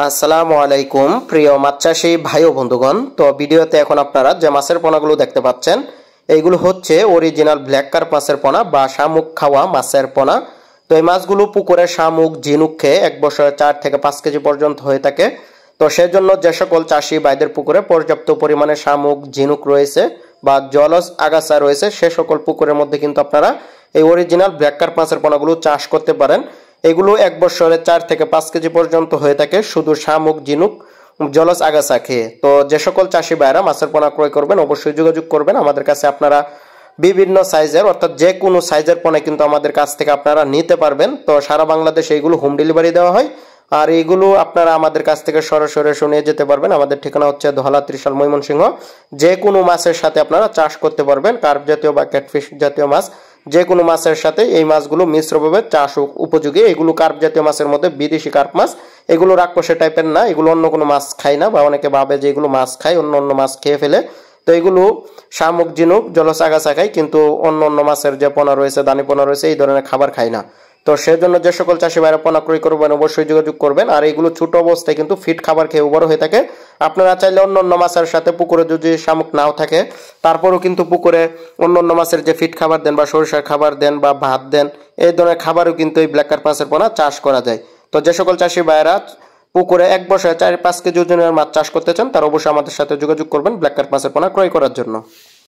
আসসালামু আলাইকুম প্রিয় মাছ চাষী ভাই ও বন্ধুগণ। তো ভিডিওতে এখন আপনারা যে মাছের পোনাগুলো দেখতে পাচ্ছেন এইগুলো হচ্ছে অরিজিনাল ব্ল্যাক কার্প মাছের পোনা বা শামুক খাওয়া মাছের পোনা। তো এই মাছগুলো পুকুরে শামুক ঝিনুক খেয়ে এক বছরে 4 থেকে 5 কেজি পর্যন্ত হয়ে থাকে। তো সেজন্য যে সকল চাষি ভাইদের পুকুরে পর্যাপ্ত পরিমাণে শামুক ঝিনুক রয়েছে বা জলজ আগাছা রয়েছে সে সকল পুকুরের মধ্যে কিন্তু আপনারা এই অরিজিনাল ব্ল্যাক কার্প মাছের পোনাগুলো চাষ করতে পারেন। এগুলো এক বছরে 4 থেকে 5 কেজি পর্যন্ত হয়ে থাকে শুধু শামুক ঝিনুক জলজ আগাছা খেয়ে। তো যে সকল চাষি ভাইরা মাছের পোনা ক্রয় করবেন অবশ্যই যোগাযোগ করবেন আমাদের কাছে। আপনারা বিভিন্ন সাইজের অর্থাৎ যে কোনো সাইজের পোনা কিন্তু আমাদের কাছ থেকে আপনারা নিতে পারবেন। তো সারা বাংলাদেশে এইগুলো হোম ডেলিভারি দেওয়া হয়, আর এইগুলো আপনারা আমাদের কাছ থেকে সরাসরি শুনে যেতে পারবেন। আমাদের ঠিকানা হচ্ছে ধলা ত্রিশাল ময়মনসিংহ। যে কোনো মাছের সাথে আপনারা চাষ করতে পারবেন, কার্প জাতীয় বা ক্যাটফিশ জাতীয় মাছ যে কোনো মাছের সাথে এই মাছগুলো মিশ্রভাবে চাষ উপযোগী। এগুলো কার্প জাতীয় মাছের মধ্যে বিদেশি কার্প মাছ, এগুলো রাক্ষসে টাইপের না, এগুলো অন্য কোনো মাছ খায় না বা অনেকে ভাবে যে এগুলো মাছ খায় অন্য অন্য মাছ খেয়ে ফেলে। তো এগুলো শামুক ঝিনুক জলজ আগাছা খায়, কিন্তু অন্য অন্য মাছের যে পোনা রয়েছে দানি পোনা রয়েছে এই ধরনের খাবার খায় না। তো সেজন্য যে সকল চাষি ভাইরা পোনা ক্রয় করবেন অবশ্যই যোগাযোগ করবেন। আর এইগুলো ছোট অবস্থায় কিন্তু ফিট খাবার খেয়ে বড় হয়ে থাকে। আপনারা চাইলে অন্য অন্য মাছের সাথে পুকুরে যদি শামুক নাও থাকে তারপরেও কিন্তু পুকুরে অন্য অন্য মাছের যে ফিট খাবার দেন বা সরিষার খাবার দেন বা ভাত দেন এই ধরনের খাবারও কিন্তু এই ব্ল্যাক কার্প মাছের পোনা চাষ করা যায়। তো যে সকল চাষি ভাইরা পুকুরে এক বছরে 4-5 কেজি ওজনের মাছ চাষ করতে চান তারা অবশ্যই আমাদের সাথে যোগাযোগ করবেন ব্ল্যাক কার্প মাছের পোনা ক্রয় করার জন্য।